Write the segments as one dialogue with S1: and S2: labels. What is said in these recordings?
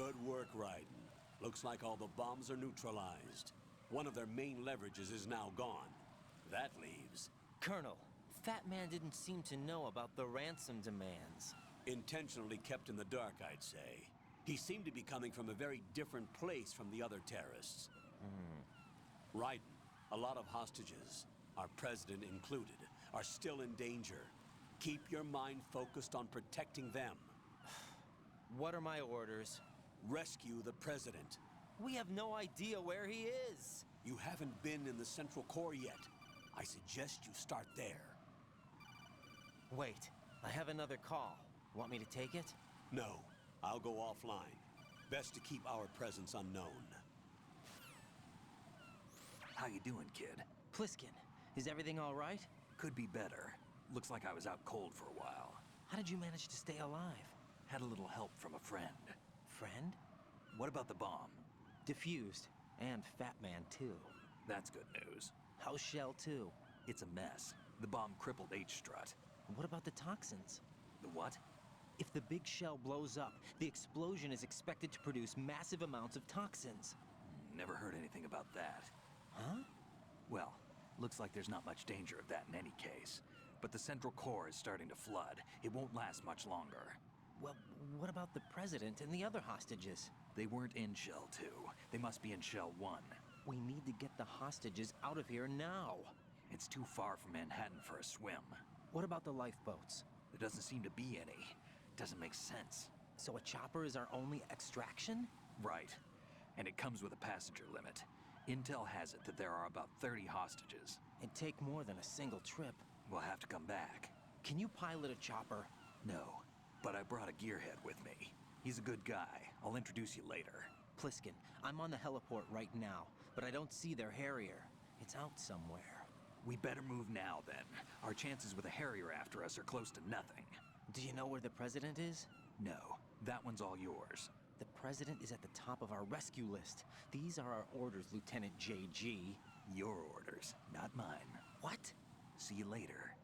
S1: Good work, Raiden. Looks like all the bombs are neutralized. One of their main leverages is now gone. That leaves...
S2: Colonel, Fat Man didn't seem to know about the ransom demands.
S1: Intentionally kept in the dark, I'd say. He seemed to be coming from a very different place from the other terrorists. Raiden, a lot of hostages, our president included, are still in danger. Keep your mind focused on protecting them.
S2: What are my orders?
S1: Rescue the president.
S2: We have no idea where he is.
S1: You haven't been in the Central Core yet. I suggest you start there.
S2: Wait, I have another call. Want me to take it?
S1: No, I'll go offline. Best to keep our presence unknown.
S3: How you doing, kid?
S2: Pliskin, is everything all right?
S3: Could be better. Looks like I was out cold for a while.
S2: How did you manage to stay alive?
S3: Had a little help from a friend.
S2: Friend?
S3: What about the bomb?
S2: Diffused. And Fat Man, too.
S3: That's good news.
S2: How's Shell, too?
S3: It's a mess. The bomb crippled H-Strut.
S2: What about the toxins?
S3: The what?
S2: If the big shell blows up, the explosion is expected to produce massive amounts of toxins.
S3: Never heard anything about that.
S2: Huh?
S3: Well, looks like there's not much danger of that in any case. But the Central Core is starting to flood. It won't last much longer.
S2: Well, what about the President and the other hostages?
S3: They weren't in Shell 2. They must be in Shell 1.
S2: We need to get the hostages out of here now.
S3: It's too far from Manhattan for a swim.
S2: What about the lifeboats?
S3: There doesn't seem to be any. Doesn't make sense.
S2: So a chopper is our only extraction?
S3: Right. And it comes with a passenger limit. Intel has it that there are about 30 hostages.
S2: It'd take more than a single trip.
S3: We'll have to come back.
S2: Can you pilot a chopper?
S3: No, but I brought a gearhead with me. He's a good guy. I'll introduce you later.
S2: Pliskin, I'm on the heliport right now, but I don't see their Harrier. It's out somewhere.
S3: We better move now, then. Our chances with a Harrier after us are close to nothing.
S2: Do you know where the President is?
S3: No, that one's all yours.
S2: The President is at the top of our rescue list. These are our orders, Lieutenant JG.
S3: Your orders, not mine.
S2: What?
S3: See you later.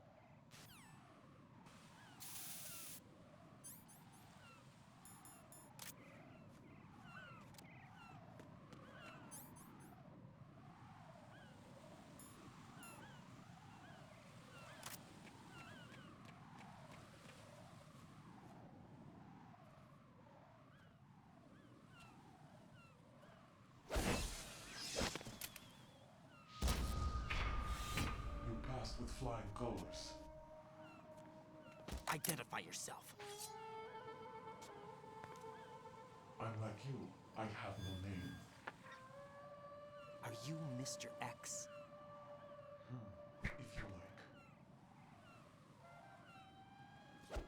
S4: With flying colors.
S2: Identify yourself.
S4: I'm like you. I have no name.
S2: Are you Mr. X?
S4: If you like.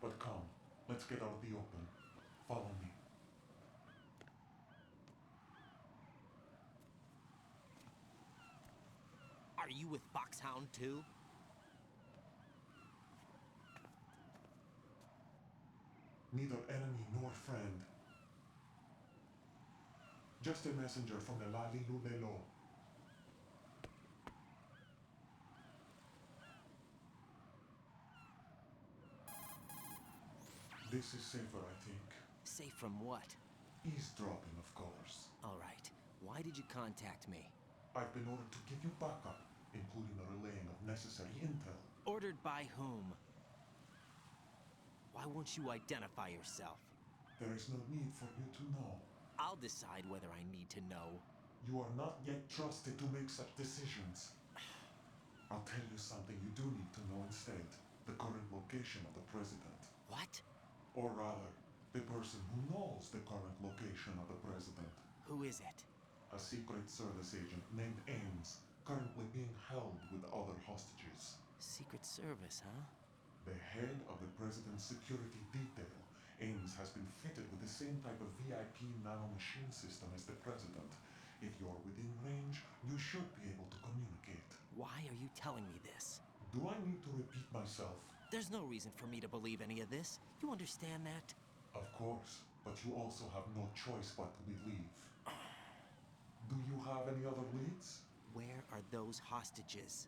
S4: But come, let's get out of the open. Follow me.
S2: Are you with Foxhound too?
S4: Neither enemy nor friend. Just a messenger from the Lali Lulelo. This is safer, I think.
S2: Safe from what?
S4: Eavesdropping, of course.
S2: All right. Why did you contact me?
S4: I've been ordered to give you backup, including the relaying of necessary intel.
S2: Ordered by whom? Why won't you identify yourself?
S4: There is no need for you to know.
S2: I'll decide whether I need to know.
S4: You are not yet trusted to make such decisions. I'll tell you something you do need to know instead. The current location of the president.
S2: What?
S4: Or rather, the person who knows the current location of the president.
S2: Who is it?
S4: A Secret Service agent named Ames, currently being held with other hostages.
S2: Secret Service, huh?
S4: The head of the president's security detail, Ames has been fitted with the same type of VIP nanomachine system as the president. If you're within range, you should be able to communicate.
S2: Why are you telling me this?
S4: Do I need to repeat myself?
S2: There's no reason for me to believe any of this. You understand that?
S4: Of course, but you also have no choice but to believe. Do you have any other leads?
S2: Where are those hostages?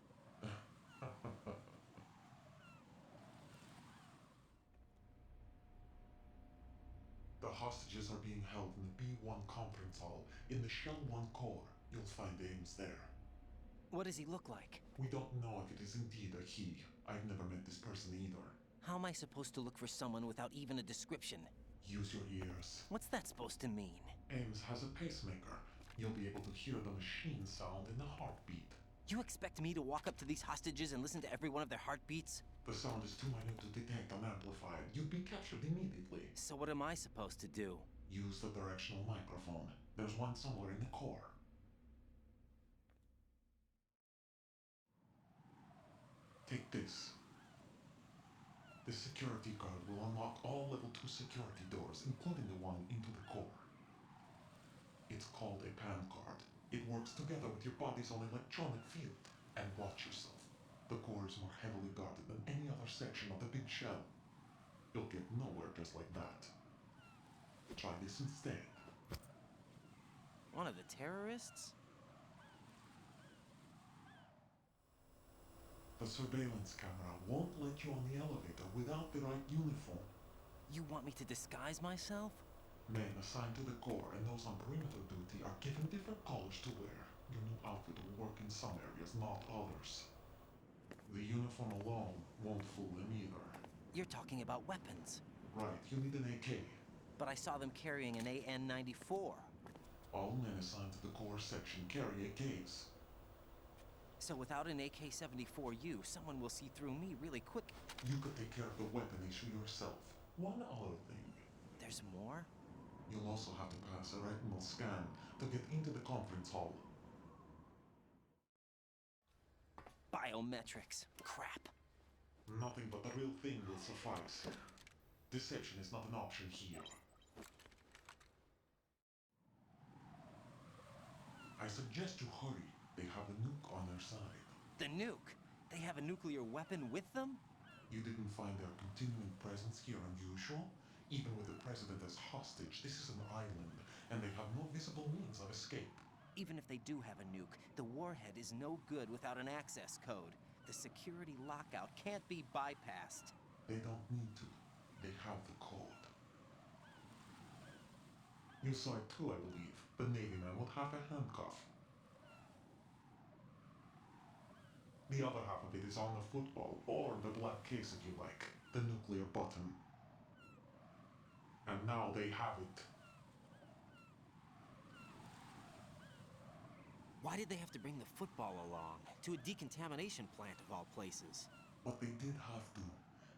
S4: The hostages are being held in the B1 conference hall in the Shell 1 core. You'll find Ames there.
S2: What does he look like?
S4: We don't know if it is indeed a he. I've never met this person either.
S2: How am I supposed to look for someone without even a description?
S4: Use your ears.
S2: What's that supposed to mean?
S4: Ames has a pacemaker. You'll be able to hear the machine sound in the heartbeat.
S2: You expect me to walk up to these hostages and listen to every one of their heartbeats?
S4: The sound is too minute to detect and amplify it. You'd be captured immediately.
S2: So what am I supposed to do?
S4: Use the directional microphone. There's one somewhere in the core. Take this. This security card will unlock all level 2 security doors, including the one into the core. It's called a PAN card. It works together with your body's own electronic field. And watch yourself. The core is more heavily guarded than any other section of the big shell. You'll get nowhere just like that. Try this instead.
S2: One of the terrorists?
S4: The surveillance camera won't let you on the elevator without the right uniform.
S2: You want me to disguise myself?
S4: Men assigned to the core and those on perimeter duty are given different colors to wear. Your new outfit will work in some areas, not others. The uniform alone won't fool them either.
S2: You're talking about weapons.
S4: Right, you need an AK.
S2: But I saw them carrying an AN-94.
S4: All men assigned to the core section carry AKs.
S2: So without an AK-74U, someone will see through me really quick.
S4: You could take care of the weapon issue yourself. One other thing.
S2: There's more?
S4: You'll also have to pass a retinal scan to get into the conference hall.
S2: Biometrics. Crap.
S4: Nothing but the real thing will suffice. Deception is not an option here. I suggest you hurry. They have a nuke on their side.
S2: The nuke? They have a nuclear weapon with them?
S4: You didn't find their continuing presence here unusual? Even with the president as hostage, this is an island, and they have no visible means of escape.
S2: Even if they do have a nuke, the warhead is no good without an access code. The security lockout can't be bypassed.
S4: They don't need to. They have the code. You saw it too, I believe. The Navy man would have a handcuff. The other half of it is on the football, or the black case if you like. The nuclear button. And now they have it.
S2: Why did they have to bring the football along? To a decontamination plant of all places.
S4: But they did have to.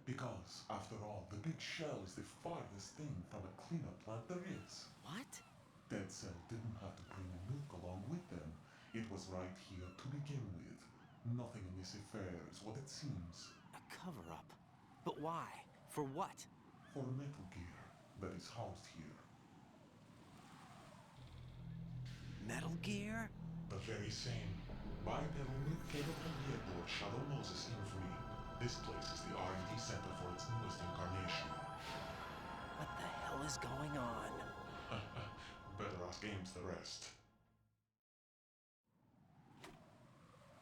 S4: Because, after all, the big shell is the farthest thing from a cleanup plant there is.
S2: What?
S4: Dead Cell didn't have to bring a nuke along with them. It was right here to begin with. Nothing in this affair is what it seems.
S2: A cover-up. But why? For what?
S4: For Metal Gear that is housed here.
S2: Metal Gear?
S4: The very same. Bipedal nuke came from the airport Shadow Moses infamy. This place is the R&D center for its newest incarnation.
S2: What the hell is going on?
S4: Better ask Ames the rest.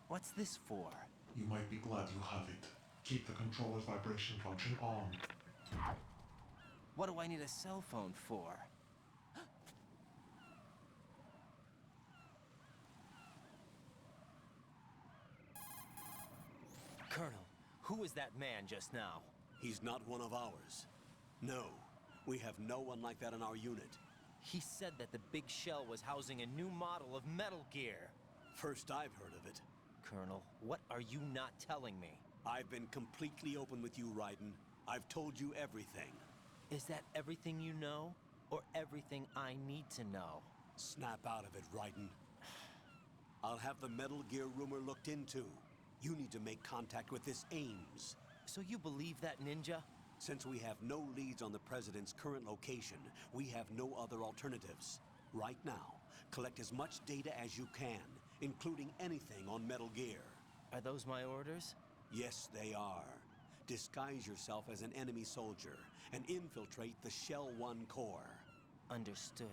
S2: What's this for?
S4: You might be glad you have it. Keep the controller's vibration function on.
S2: What do I need a cell phone for? Colonel, who was that man just now?
S1: He's not one of ours. No, we have no one like that in our unit.
S2: He said that the big shell was housing a new model of Metal Gear.
S1: First I've heard of it.
S2: Colonel, what are you not telling me?
S1: I've been completely open with you, Raiden. I've told you everything.
S2: Is that everything you know? Or everything I need to know?
S1: Snap out of it, Raiden. I'll have the Metal Gear rumor looked into. You need to make contact with this Ames.
S2: So you believe that ninja?
S1: Since we have no leads on the President's current location, we have no other alternatives. Right now, collect as much data as you can, including anything on Metal Gear.
S2: Are those my orders?
S1: Yes, they are. Disguise yourself as an enemy soldier and infiltrate the Shell 1 core.
S2: Understood.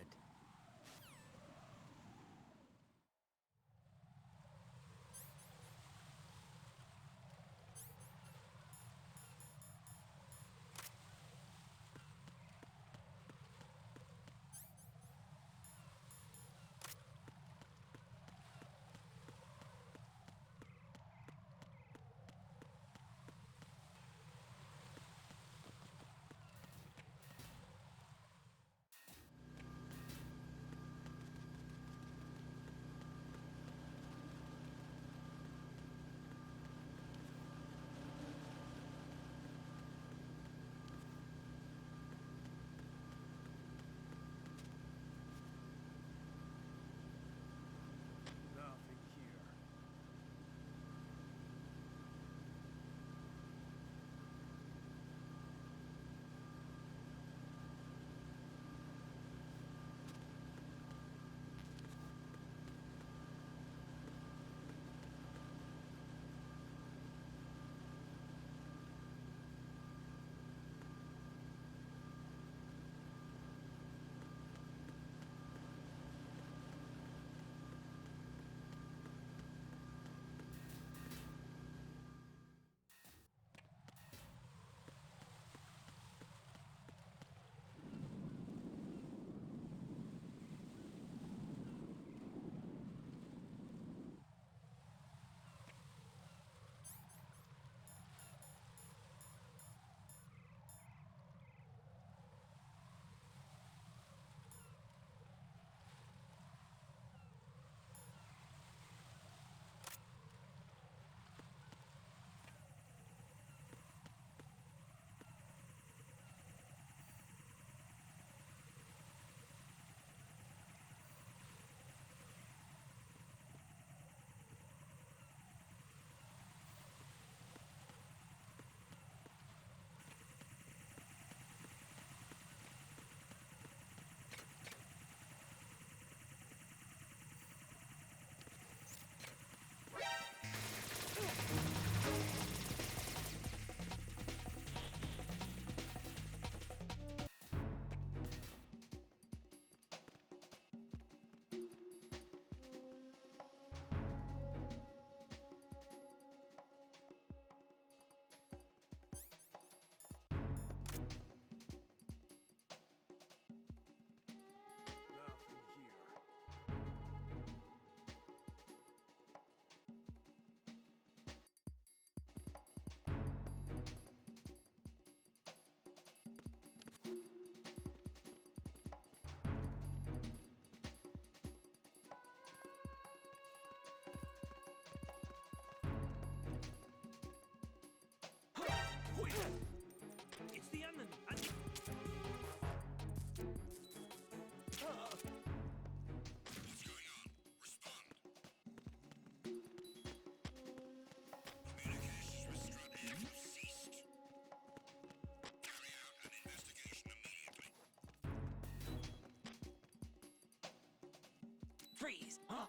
S3: Freeze! Huh?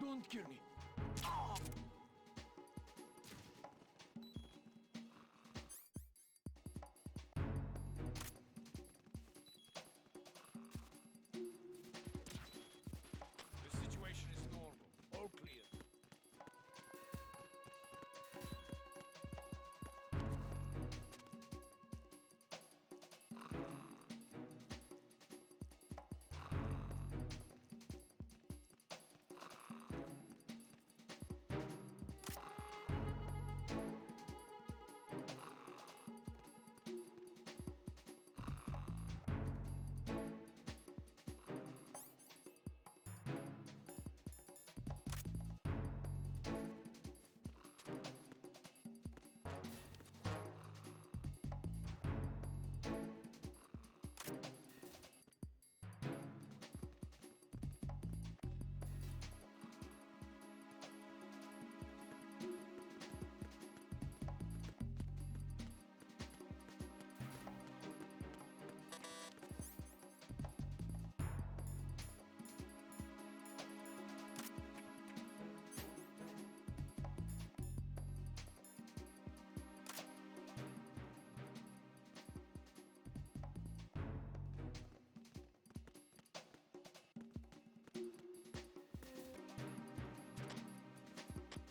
S3: Don't kill me. Oh!
S5: The situation is normal. All clear.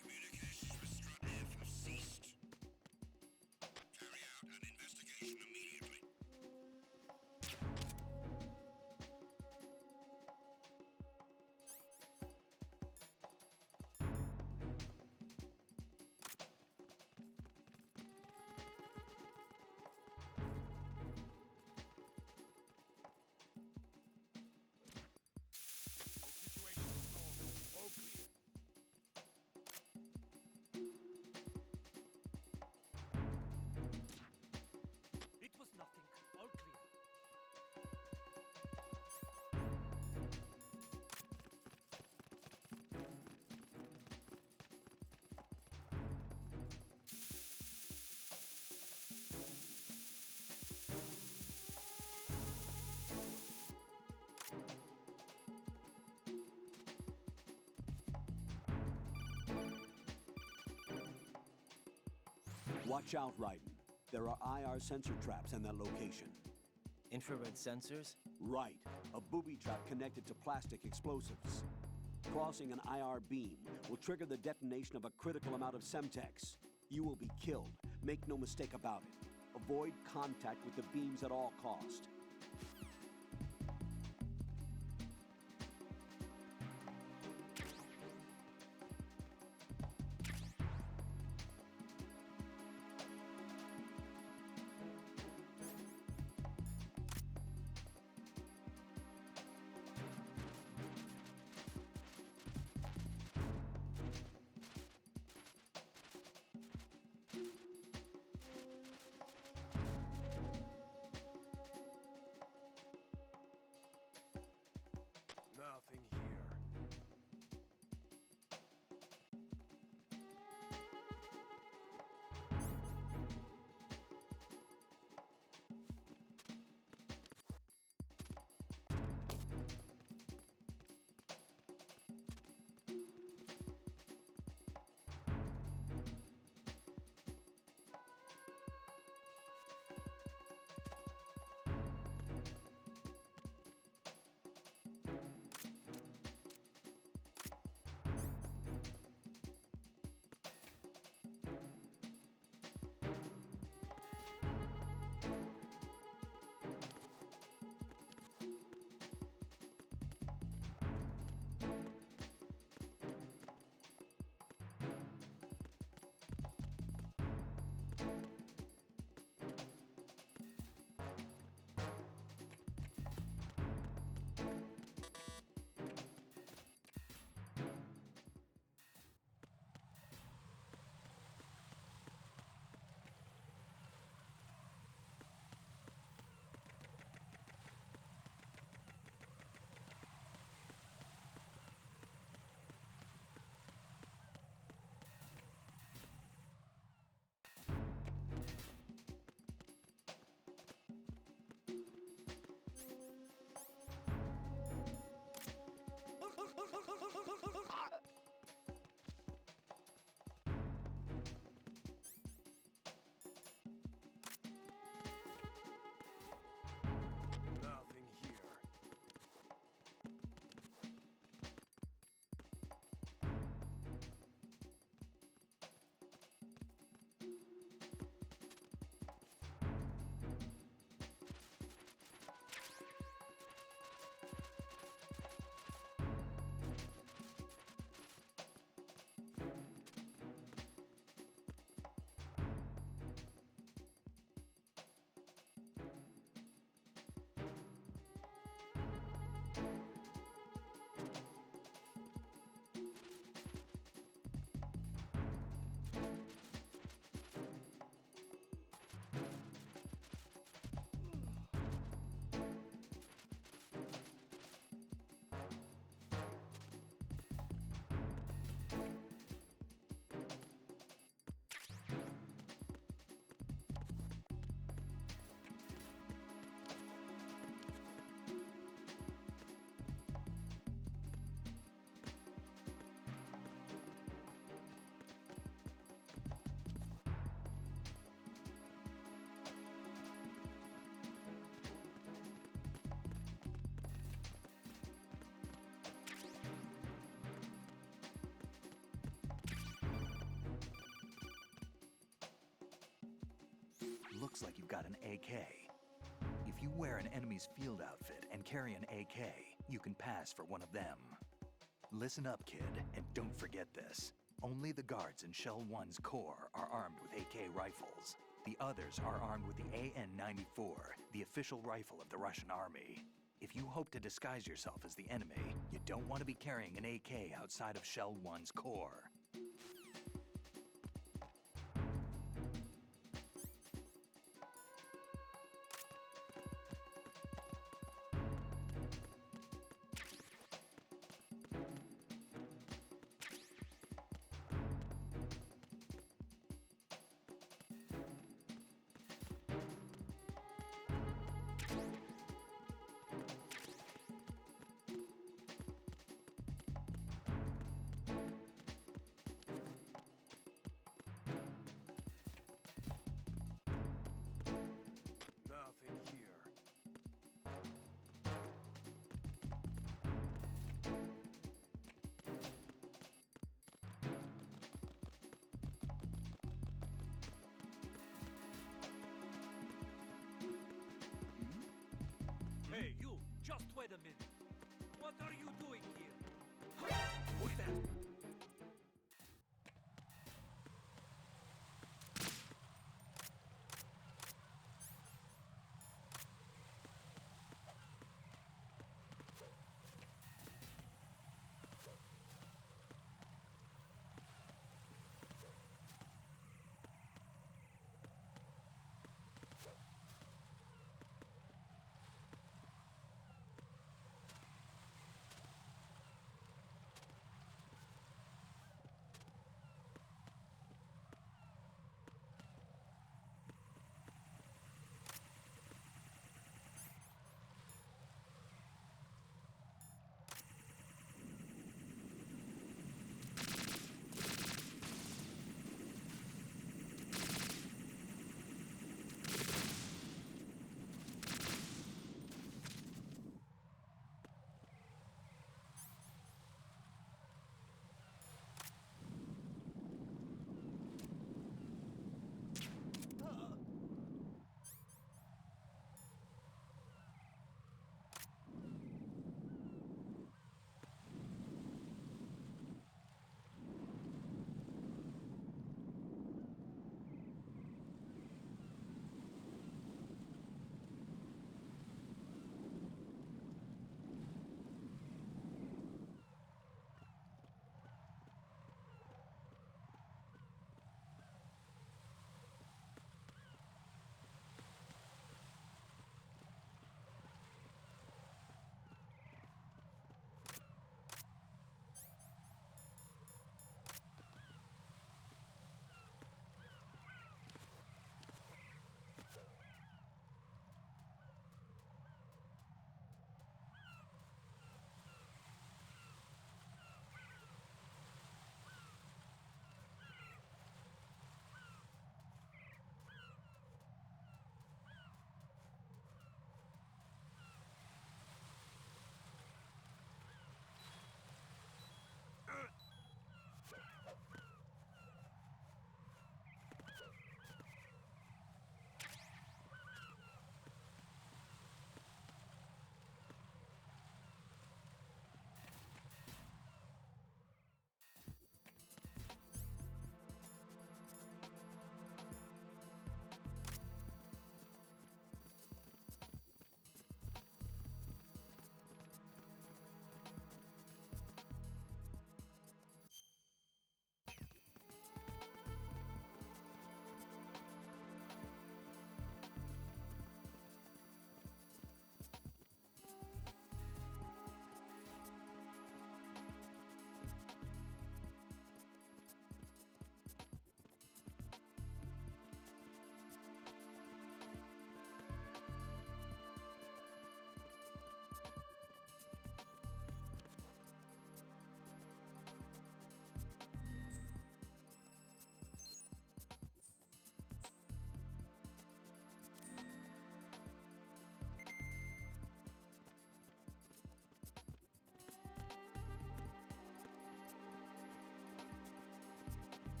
S6: Communications with Strut-F have ceased. Carry out an investigation immediately.
S5: The situation is normal. All clear.
S7: It was nothing. All clear.
S1: Watch out, Raiden. There are IR sensor traps in that location.
S2: Infrared sensors?
S1: Right. A booby trap connected to plastic explosives. Crossing an IR beam will trigger the detonation of a critical amount of Semtex. You will be killed. Make no mistake about it. Avoid contact with the beams at all cost.
S3: looks like you've got an AK. If you wear an enemy's field outfit and carry an AK, you can pass for one of them. Listen up, kid, and don't forget this. Only the guards in Shell 1's core are armed with AK rifles. The others are armed with the AN-94, the official rifle of the Russian army. If you hope to disguise yourself as the enemy, you don't want to be carrying an AK outside of Shell 1's core.
S5: Nothing here.
S7: Hey, you! Just wait a minute. What are you doing here?
S3: What's that?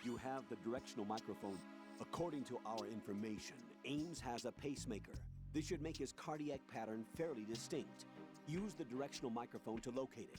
S1: You have the directional microphone. According to our information, Ames has a pacemaker. This should make his cardiac pattern fairly distinct. Use the directional microphone to locate it.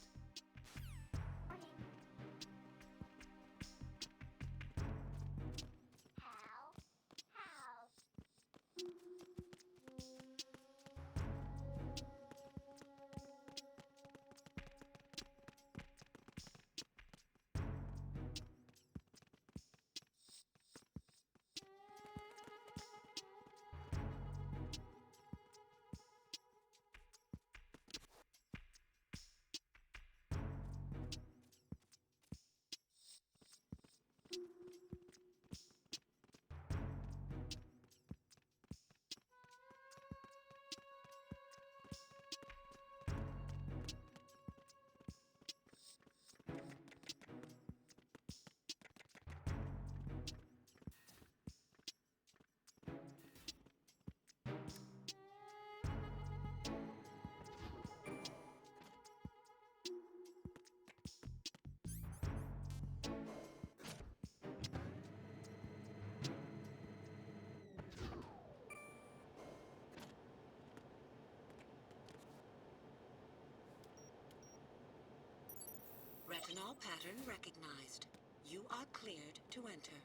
S8: Retinol pattern recognized. You are cleared to enter.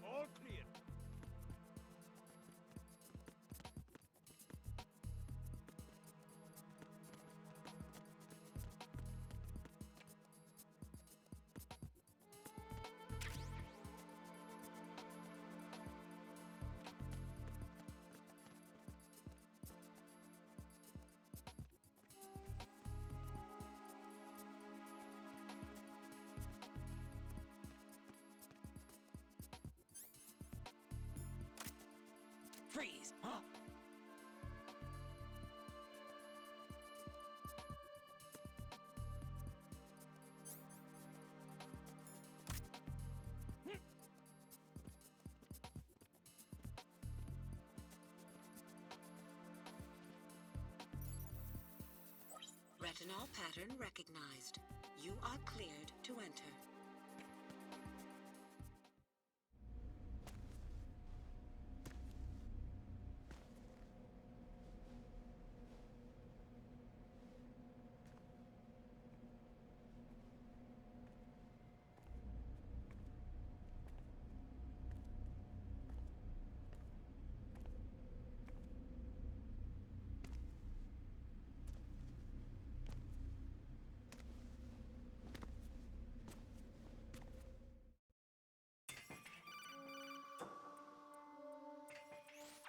S5: All clear.
S2: Freeze! Huh?
S8: Retinol pattern recognized. You are cleared to enter.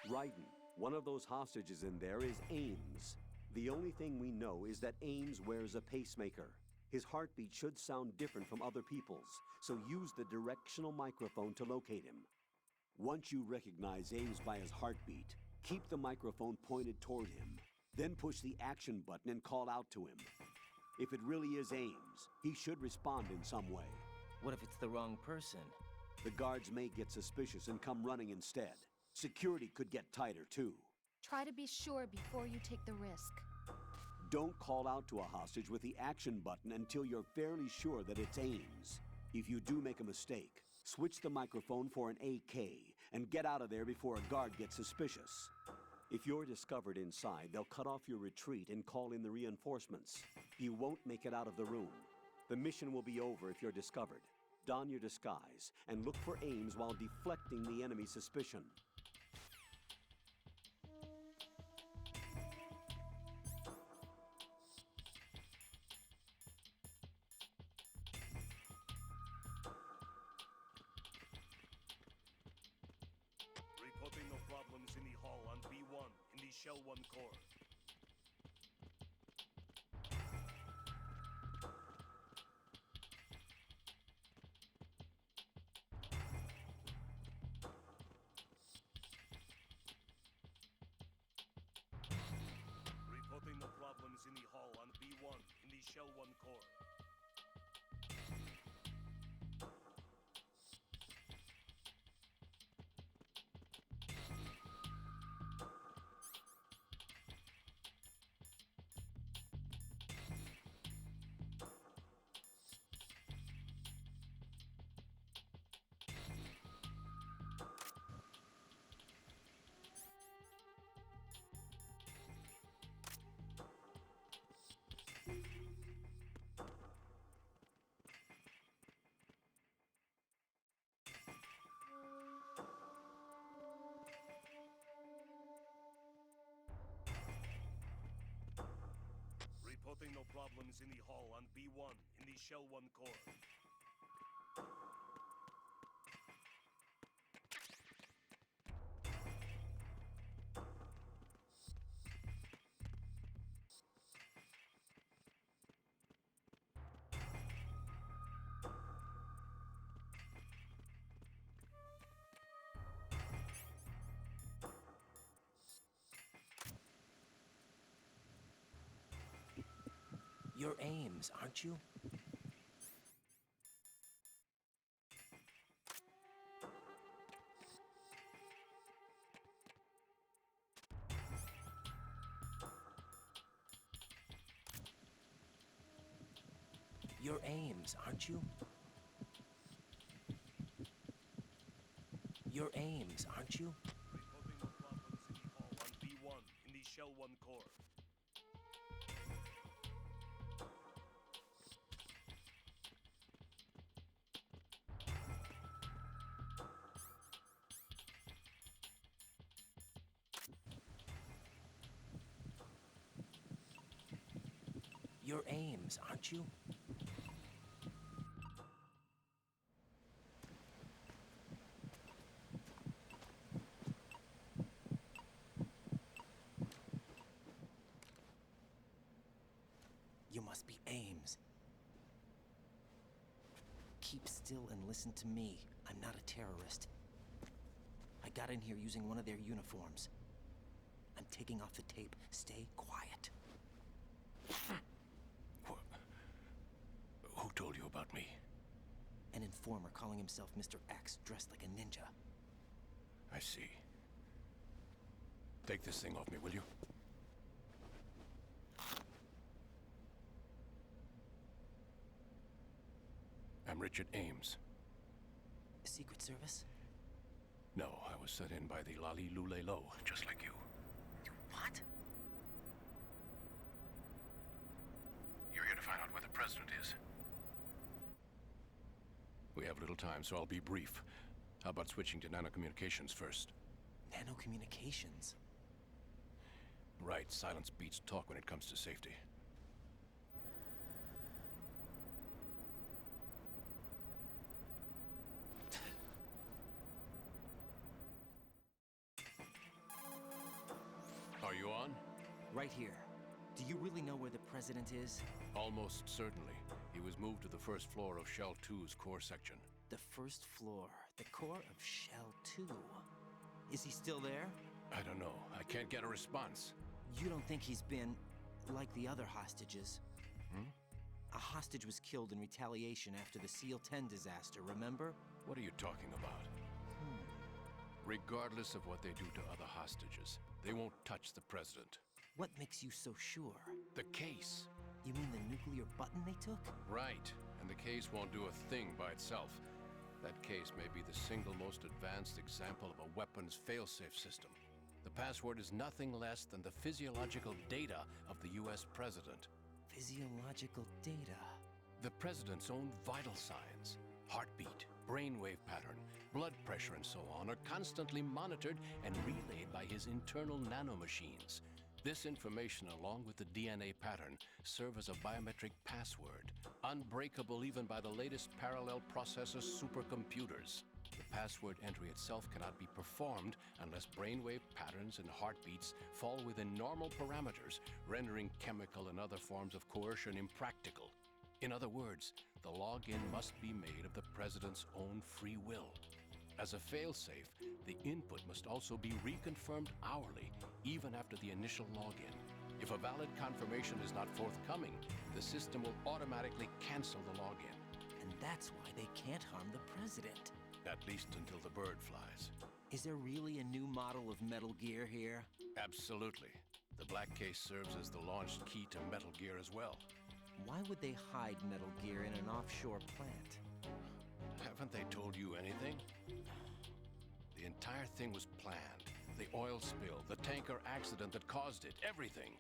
S1: Raiden, one of those hostages in there is Ames. The only thing we know is that Ames wears a pacemaker. His heartbeat should sound different from other people's, so use the directional microphone to locate him. Once you recognize Ames by his heartbeat, keep the microphone pointed toward him. Then push the action button and call out to him. If it really is Ames, he should respond in some way.
S2: What if it's the wrong person?
S1: The guards may get suspicious and come running instead. Security could get tighter, too.
S9: Try to be sure before you take the risk.
S1: Don't call out to a hostage with the action button until you're fairly sure that it's Ames. If you do make a mistake, switch the microphone for an AK and get out of there before a guard gets suspicious. If you're discovered inside, they'll cut off your retreat and call in the reinforcements. You won't make it out of the room. The mission will be over if you're discovered. Don your disguise and look for Ames while deflecting the enemy's suspicion.
S5: Reporting no problems in the hall on B1 in the Shell 1 core. Reporting no problems in the hall on B1 in the Shell 1 core. Reporting no problems in the hall on B1 in the Shell 1 core.
S2: You're Ames, aren't you? You're Ames, aren't you? You're Ames, aren't you?
S5: Reporting no problems in the hall on B1 in the Shell 1 core.
S2: You're Ames, aren't you? You must be Ames. Keep still and listen to me. I'm not a terrorist. I got in here using one of their uniforms. I'm taking off the tape. Stay quiet.
S5: Who told you about me?
S2: An informer calling himself Mr. X, dressed like a ninja.
S5: I see. Take this thing off me, will you? I'm Richard Ames.
S2: Secret Service?
S5: No, I was set in by the Lali Lule Lo, just like you.
S2: What?
S5: You're here to find out where the president is. We have little time, so I'll be brief. How about switching to nanocommunications first?
S2: Nanocommunications?
S5: Right, silence beats talk when it comes to safety. Are you on?
S2: Right here. Do you really know where the president is?
S5: Almost certainly.
S10: He was moved to the first floor of Shell 2's core section.
S2: The first floor, the core of Shell 2. Is he still there?
S10: I don't know. I can't get a response.
S2: You don't think he's been like the other hostages?
S10: Hmm?
S2: A hostage was killed in retaliation after the SEAL 10 disaster, remember?
S10: What are you talking about? Regardless of what they do to other hostages, they won't touch the president.
S2: What makes you so sure?
S10: The case.
S2: You mean the nuclear button they took?
S10: Right. And the case won't do a thing by itself. That case may be the single most advanced example of a weapons failsafe system. The password is nothing less than the physiological data of the US president.
S2: Physiological data?
S10: The president's own vital signs, heartbeat, brainwave pattern, blood pressure, and so on, are constantly monitored and relayed by his internal nanomachines. This information, along with the DNA pattern, serve as a biometric password, unbreakable even by the latest parallel processor supercomputers. The password entry itself cannot be performed unless brainwave patterns and heartbeats fall within normal parameters, rendering chemical and other forms of coercion impractical. In other words, the login must be made of the president's own free will. As a failsafe, the input must also be reconfirmed hourly, even after the initial login. If a valid confirmation is not forthcoming, the system will automatically cancel the login.
S2: And that's why they can't harm the president.
S10: At least until the bird flies.
S2: Is there really a new model of Metal Gear here?
S10: Absolutely. The black case serves as the launch key to Metal Gear as well.
S2: Why would they hide Metal Gear in an offshore plant?
S10: Haven't they told you anything? The entire thing was planned. The oil spill, the tanker accident that caused it, everything.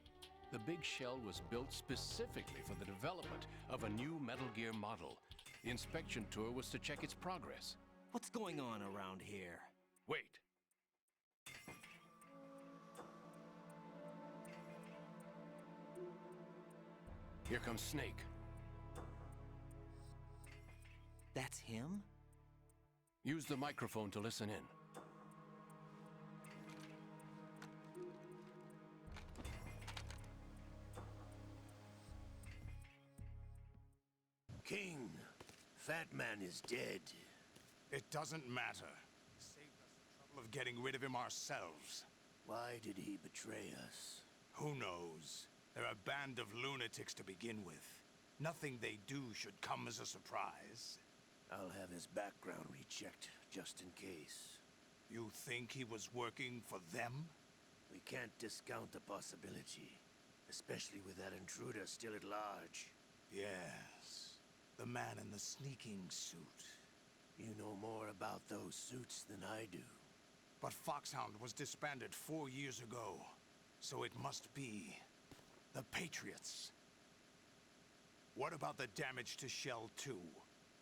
S10: The big shell was built specifically for the development of a new Metal Gear model. The inspection tour was to check its progress.
S2: What's going on around here?
S10: Wait. Here comes Snake.
S2: That's him?
S10: Use the microphone to listen in.
S11: King, Fat Man is dead.
S5: It doesn't matter. Saved us the trouble of getting rid of him ourselves.
S11: Why did he betray us?
S5: Who knows? They're a band of lunatics to begin with. Nothing they do should come as a surprise.
S11: I'll have his background rechecked, just in case.
S5: You think he was working for them?
S11: We can't discount the possibility, especially with that intruder still at large.
S5: Yes. The man in the sneaking suit.
S11: You know more about those suits than I do.
S5: But Foxhound was disbanded 4 years ago, so it must be the Patriots. What about the damage to Shell 2?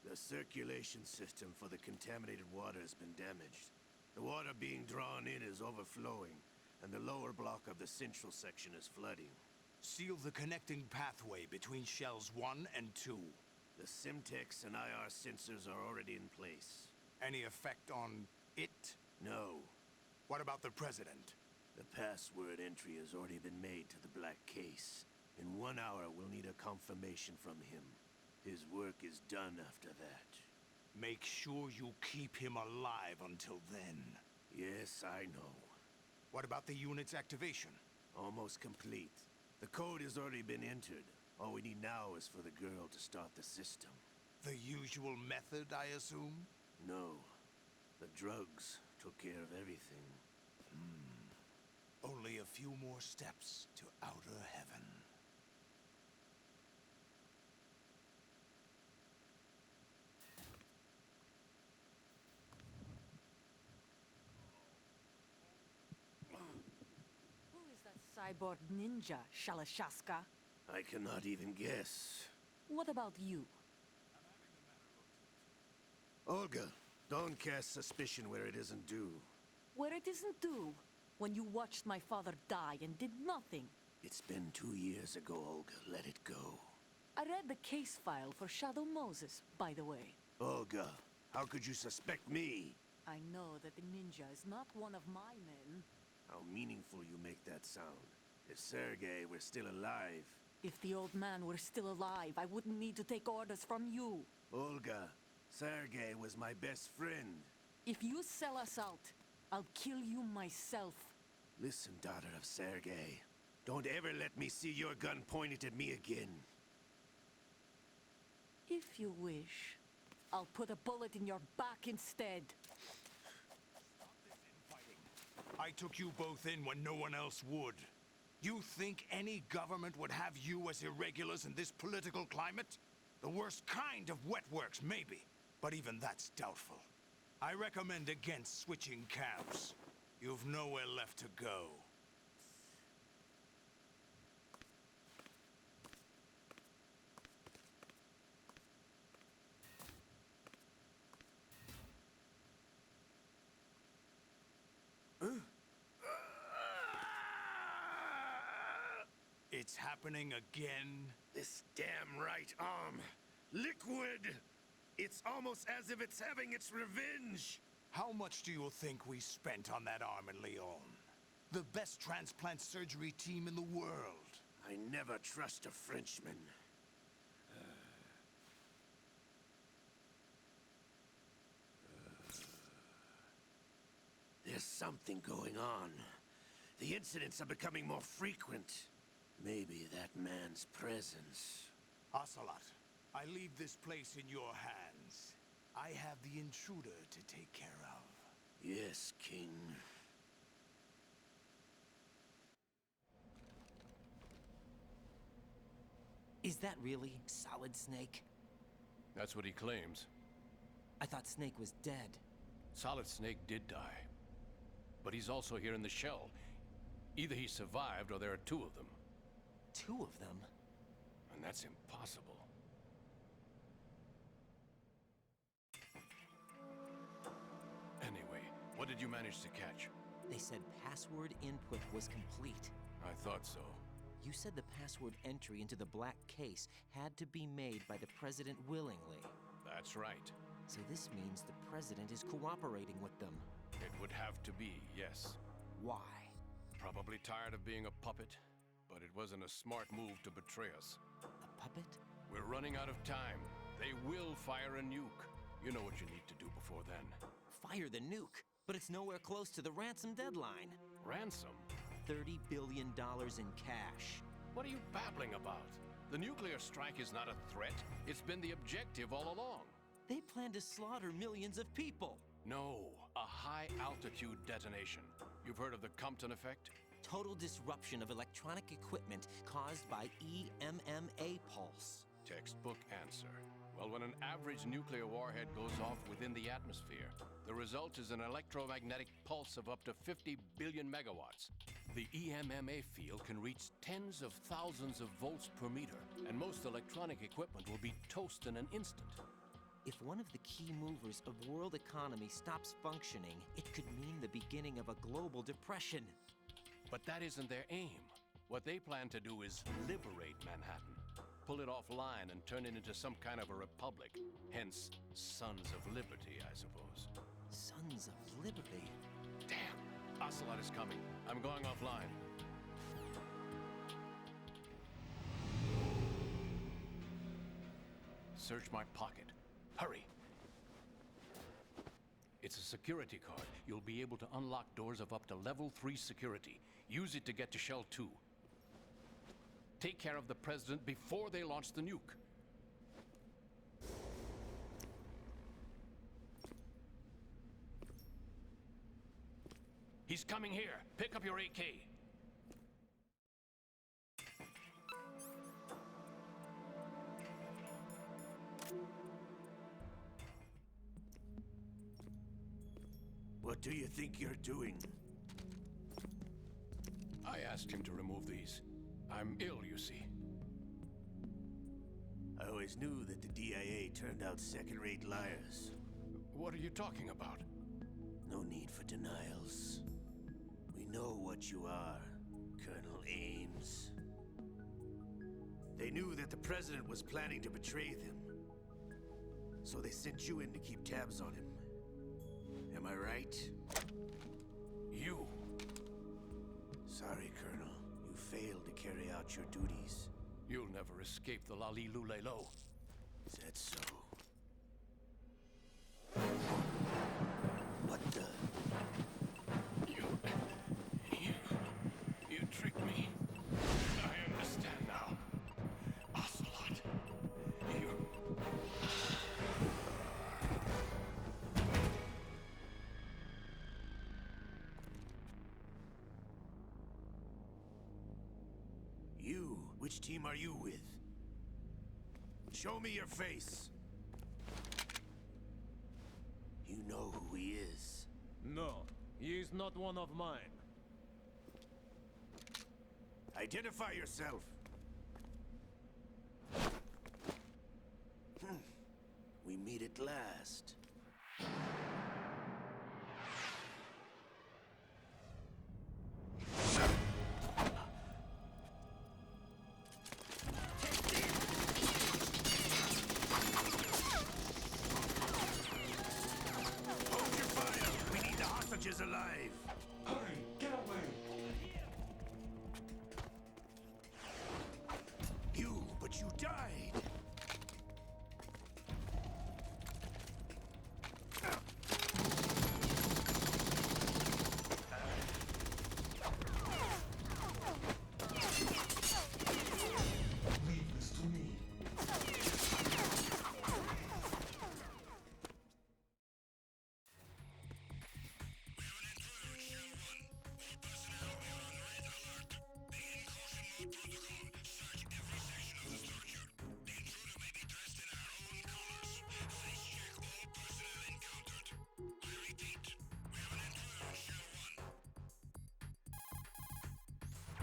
S11: The circulation system for the contaminated water has been damaged. The water being drawn in is overflowing, and the lower block of the central section is flooding.
S5: Seal the connecting pathway between Shells 1 and 2.
S11: The Simtex and IR sensors are already in place.
S5: Any effect on it?
S11: No.
S5: What about the President?
S11: The password entry has already been made to the black case. In 1 hour, we'll need a confirmation from him. His work is done after that.
S5: Make sure you keep him alive until then.
S11: Yes, I know.
S5: What about the unit's activation?
S11: Almost complete. The code has already been entered. All we need now is for the girl to start the system.
S5: The usual method, I assume?
S11: No. The drugs took care of everything.
S5: Only a few more steps to outer heaven.
S12: Who is that cyborg ninja, Shalashaska?
S11: I cannot even guess.
S12: What about you?
S11: Olga, don't cast suspicion where it isn't due.
S12: Where it isn't due, when you watched my father die and did nothing.
S11: It's been 2 years ago, Olga. Let it go.
S12: I read the case file for Shadow Moses, by the way.
S11: Olga, how could you suspect me?
S12: I know that the ninja is not one of my men.
S11: How meaningful you make that sound. If Sergei were still alive,
S12: If the old man were still alive, I wouldn't need to take orders from you.
S11: Olga, Sergei was my best friend.
S12: If you sell us out, I'll kill you myself.
S11: Listen, daughter of Sergei. Don't ever let me see your gun pointed at me again.
S12: If you wish, I'll put a bullet in your back instead.
S5: Stop this infighting. I took you both in when no one else would. You think any government would have you as irregulars in this political climate? The worst kind of wet works, maybe. But even that's doubtful. I recommend against switching camps. You've nowhere left to go. It's happening again?
S11: This damn right arm. Liquid! It's almost as if it's having its revenge!
S5: How much do you think we spent on that arm in Lyon? The best transplant surgery team in the world.
S11: I never trust a Frenchman. There's something going on. The incidents are becoming more frequent. Maybe that man's presence.
S5: Ocelot, I leave this place in your hands. I have the intruder to take care of.
S11: Yes, King.
S2: Is that really Solid Snake?
S10: That's what he claims.
S2: I thought Snake was dead.
S10: Solid Snake did die. But he's also here in the shell. Either he survived or there are two of them.
S2: Two of them?
S10: And that's impossible. Anyway, what did you manage to catch?
S2: They said password input was complete.
S10: I thought so.
S2: You said the password entry into the black case had to be made by the President willingly.
S10: That's right.
S2: So this means the President is cooperating with them.
S10: It would have to be, yes.
S2: Why?
S10: Probably tired of being a puppet, but it wasn't a smart move to betray us.
S2: A puppet?
S10: We're running out of time. They will fire a nuke. You know what you need to do before then.
S2: Fire the nuke? But it's nowhere close to the ransom deadline.
S10: Ransom?
S2: $30 billion in cash.
S10: What are you babbling about? The nuclear strike is not a threat. It's been the objective all along.
S2: They plan to slaughter millions of people.
S10: No, a high-altitude detonation. You've heard of the Compton effect?
S2: Total disruption of electronic equipment caused by EMMA pulse.
S10: Textbook answer. Well, when an average nuclear warhead goes off within the atmosphere, the result is an electromagnetic pulse of up to 50 billion megawatts. The EMMA field can reach tens of thousands of volts per meter, and most electronic equipment will be toast in an instant.
S2: If one of the key movers of world economy stops functioning, it could mean the beginning of a global depression.
S10: But that isn't their aim. What they plan to do is liberate Manhattan. Pull it offline and turn it into some kind of a republic. Hence, Sons of Liberty, I suppose.
S2: Sons of Liberty?
S10: Damn! Ocelot is coming. I'm going offline. Search my pocket. Hurry! It's a security card. You'll be able to unlock doors of up to level 3 security. Use it to get to Shell 2. Take care of the President before they launch the nuke. He's coming here. Pick up your AK.
S11: What do you think you're doing?
S10: I asked him to remove these. I'm ill, you see.
S11: I always knew that the DIA turned out second-rate liars.
S10: What are you talking about?
S11: No need for denials. We know what you are, Colonel Ames. They knew that the President was planning to betray them. So they sent you in to keep tabs on him. Am I right?
S10: You.
S11: Sorry, Colonel. You failed to carry out your duties.
S10: You'll never escape the Lali Lulelo.
S11: Is that so? What the?
S10: You tricked me. I understand now. Ocelot.
S11: You? Which team are you with? Show me your face. You know who he is.
S13: No, he is not one of mine.
S11: Identify yourself. We meet at last. Hold your fire! We need the hostages alive!
S4: Hurry, get away!
S11: But you died!
S4: Leave this to me.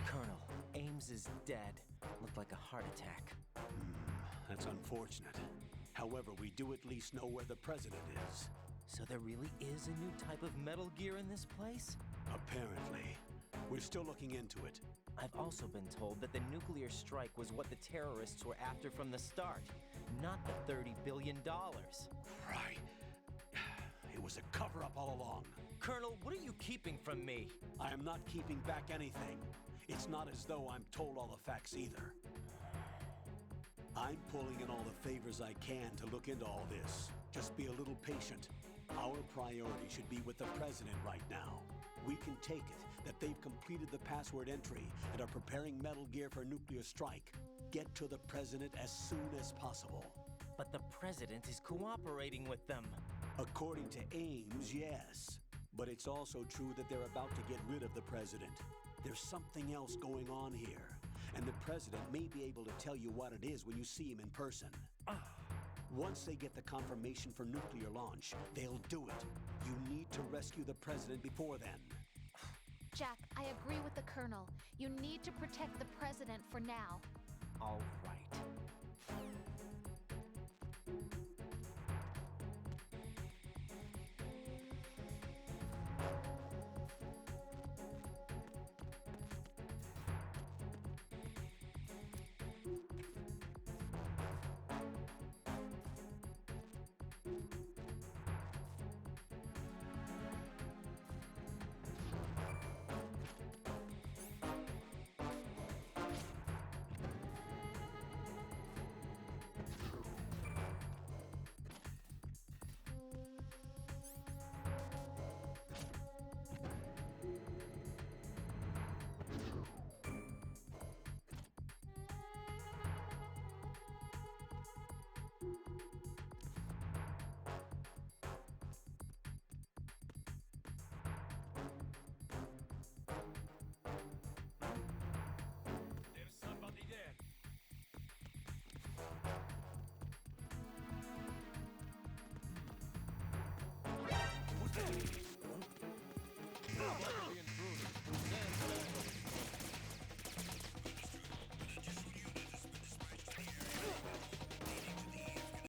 S2: Colonel, Ames is dead. Looked like a heart attack.
S1: That's unfortunate. However, we do at least know where the president is.
S2: So there really is a new type of Metal Gear in this place?
S1: Apparently. We're still looking into it.
S2: I've also been told that the nuclear strike was what the terrorists were after from the start, not the $30 billion.
S1: Right. It was a cover-up all along.
S2: Colonel, what are you keeping from me?
S1: I am not keeping back anything. It's not as though I'm told all the facts either. I'm pulling in all the favors I can to look into all this. Just be a little patient. Our priority should be with the president right now. We can take it that they've completed the password entry and are preparing Metal Gear for nuclear strike. Get to the president as soon as possible.
S2: But the president is cooperating with them.
S1: According to Ames, yes. But it's also true that they're about to get rid of the president. There's something else going on here, and the president may be able to tell you what it is when you see him in person. Once they get the confirmation for nuclear launch, they'll do it. You need to rescue the president before then.
S9: Jack, I agree with the Colonel. You need to protect the President for now.
S2: All right.
S7: There.